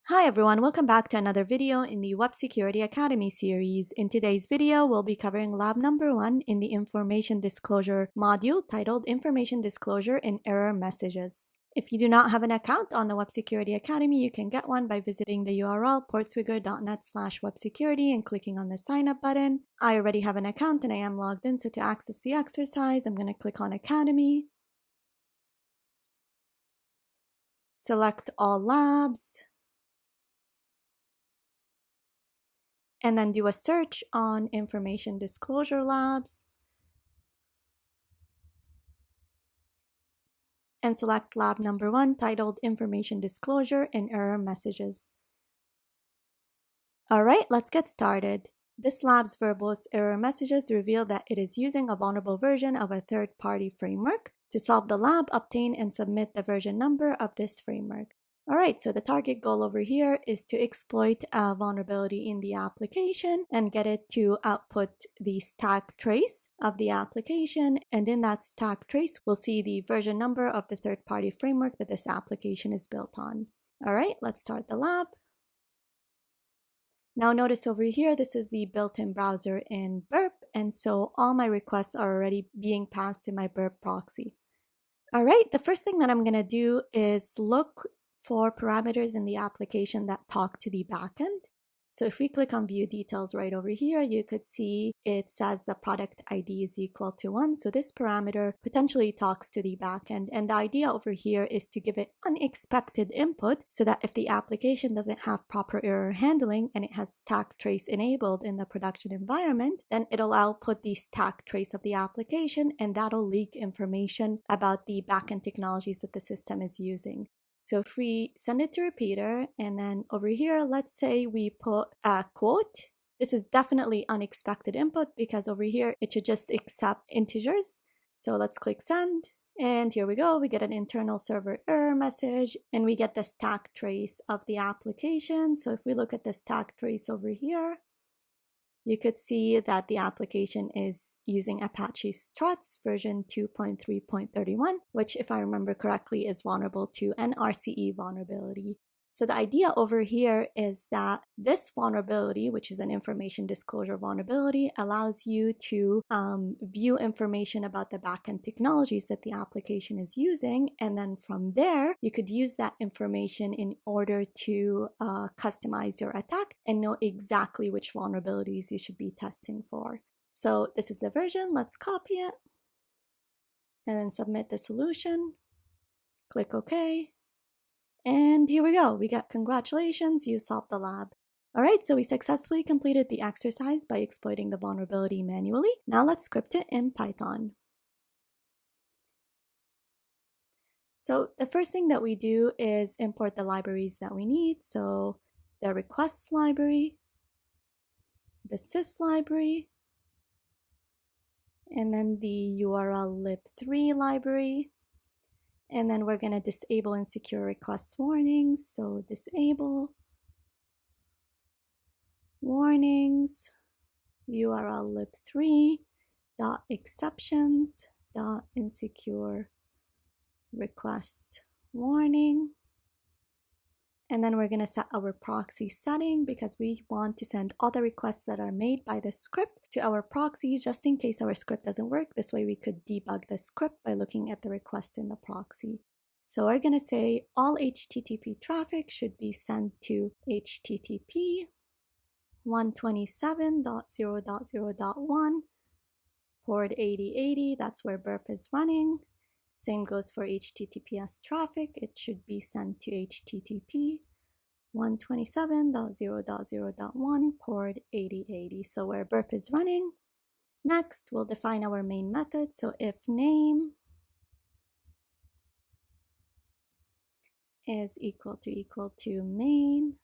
Hi everyone, welcome back to another video in the Web Security Academy series. In today's video, we'll be covering lab number 1 in the Information Disclosure module titled Information Disclosure in Error Messages. If you do not have an account on the Web Security Academy, you can get one by visiting the URL portswigger.net/websecurity and clicking on the sign up button. I already have an account and I am logged in, so to access the exercise, I'm going to click on Academy, select all labs, and then do a search on Information Disclosure Labs, and select lab number 1 titled Information Disclosure and Error Messages. Alright, let's get started. This lab's verbose error messages reveal that it is using a vulnerable version of a third-party framework. To solve the lab, obtain and submit the version number of this framework. Alright, so the target goal over here is to exploit a vulnerability in the application and get it to output the stack trace of the application, and in that stack trace we'll see the version number of the third-party framework that this application is built on. Alright, let's start the lab. Now notice over here, this is the built-in browser in Burp, and so all my requests are already being passed to my Burp proxy. Alright, the first thing that I'm going to do is look for parameters in the application that talk to the backend. So if we click on view details right over here, you could see it says the product ID is equal to 1. So this parameter potentially talks to the backend. And the idea over here is to give it unexpected input so that if the application doesn't have proper error handling and it has stack trace enabled in the production environment, then it'll output the stack trace of the application, and that'll leak information about the backend technologies that the system is using. So if we send it to repeater, and then over here, let's say we put a quote. This is definitely unexpected input because over here, it should just accept integers. So let's click send. And here we go. We get an internal server error message, and we get the stack trace of the application. So if we look at the stack trace over here, you could see that the application is using Apache Struts version 2.3.31, which, if I remember correctly, is vulnerable to an RCE vulnerability. So the idea over here is that this vulnerability, which is an information disclosure vulnerability, allows you to view information about the backend technologies that the application is using. And then from there, you could use that information in order to customize your attack and know exactly which vulnerabilities you should be testing for. So this is the version. Let's copy it and then submit the solution. Click OK. And here we go. We got congratulations, you solved the lab. Alright, so we successfully completed the exercise by exploiting the vulnerability manually. Now let's script it in Python. So the first thing that we do is import the libraries that we need. So the requests library, the sys library, and then the URL lib3 library. And then we're going to disable insecure request warnings. So disable warnings, URL lib3 dot exceptions dot insecure request warning. And then we're going to set our proxy setting because we want to send all the requests that are made by the script to our proxy just in case our script doesn't work. This way we could debug the script by looking at the request in the proxy. So we're going to say all HTTP traffic should be sent to HTTP 127.0.0.1 port 8080. That's where Burp is running. Same goes for HTTPS traffic. It should be sent to HTTP 127.0.0.1 port 8080. So where Burp is running. Next, we'll define our main method. So if name is equal to main,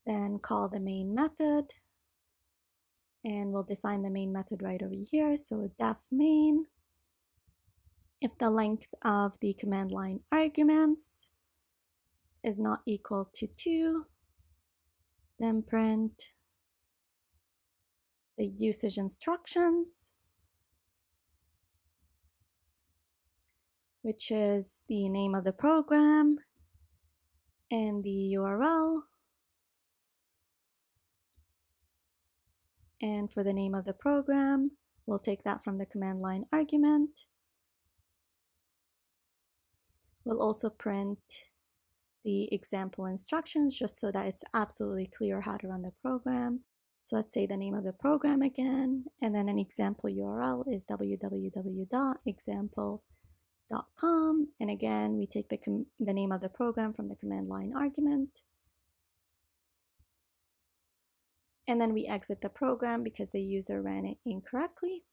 then call the main method. And we'll define the main method right over here. So def main. If the length of the command line arguments is not equal to 2, then print the usage instructions, which is the name of the program and the URL. And for the name of the program, we'll take that from the command line argument. We'll also print the example instructions just so that it's absolutely clear how to run the program. So let's say the name of the program again, and then an example URL is www.example.com. And again, we take the name of the program from the command line argument. And then we exit the program because the user ran it incorrectly.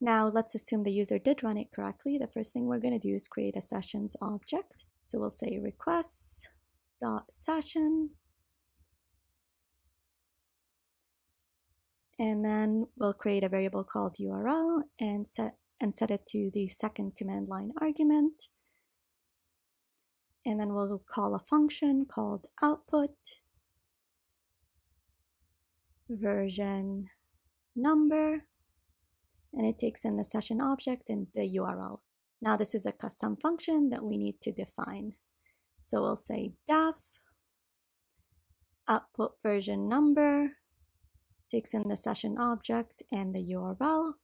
Now let's assume the user did run it correctly. The first thing we're going to do is create a sessions object. So we'll say requests.session. And then we'll create a variable called URL and set it to the second command line argument. And then we'll call a function called output version number, and it takes in the session object and the URL. Now this is a custom function that we need to define. So we'll say def output version number, takes in the session object and the URL.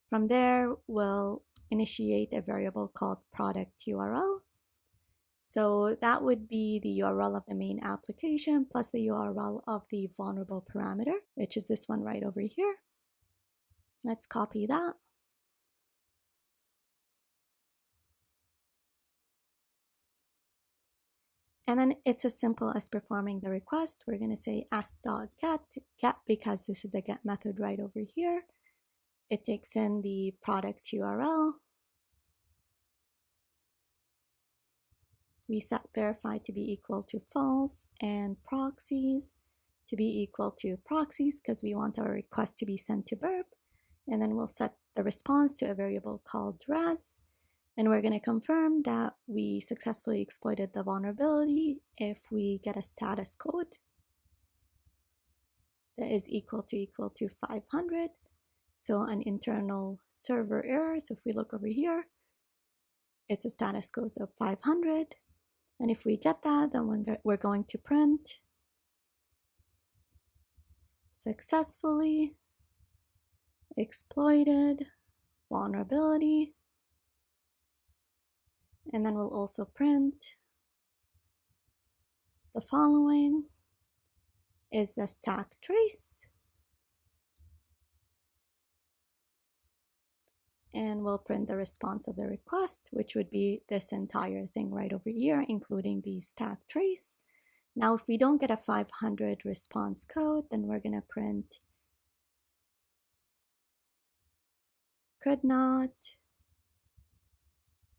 From there, we'll initiate a variable called product URL. So that would be the URL of the main application plus the URL of the vulnerable parameter, which is this one right over here. Let's copy that. And then it's as simple as performing the request. We're going to say ask.get because this is a get method right over here. It takes in the product URL. We set verify to be equal to false and proxies to be equal to proxies because we want our request to be sent to Burp. And then we'll set the response to a variable called res. And we're going to confirm that we successfully exploited the vulnerability if we get a status code that is equal to 500. So an internal server error. So if we look over here, it's a status code of 500. And if we get that, then we're going to print successfully exploited vulnerability. And then we'll also print the following is the stack trace. And we'll print the response of the request, which would be this entire thing right over here, including the stack trace. Now, if we don't get a 500 response code, then we're going to print could not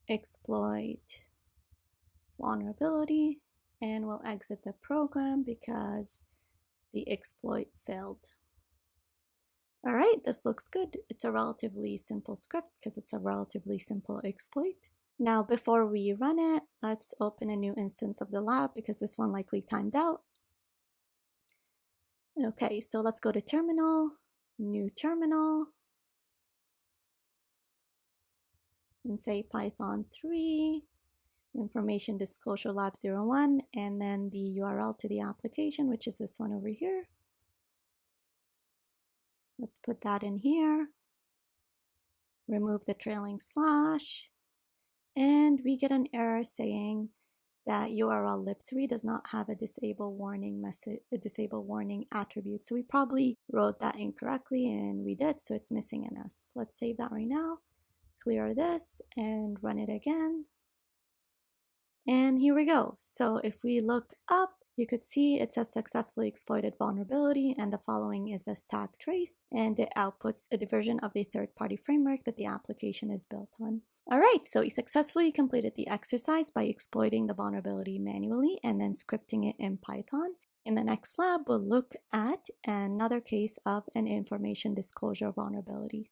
exploit vulnerability, and we'll exit the program because the exploit failed. All right, this looks good. It's a relatively simple script because it's a relatively simple exploit. Now, before we run it, let's open a new instance of the lab because this one likely timed out. Okay, so let's go to terminal, new terminal, and say Python 3, information disclosure lab 01, and then the URL to the application, which is this one over here. Let's put that in here, remove the trailing slash, and we get an error saying that URL lib3 does not have a disable warning message, a disable warning attribute. So we probably wrote that incorrectly, and we did, so it's missing an S. Let's save that right now, clear this, and run it again. And here we go. So if we look up, you could see it says successfully exploited vulnerability, and the following is a stack trace, and it outputs the version of the third-party framework that the application is built on. All right, so we successfully completed the exercise by exploiting the vulnerability manually and then scripting it in Python. In the next lab, we'll look at another case of an information disclosure vulnerability.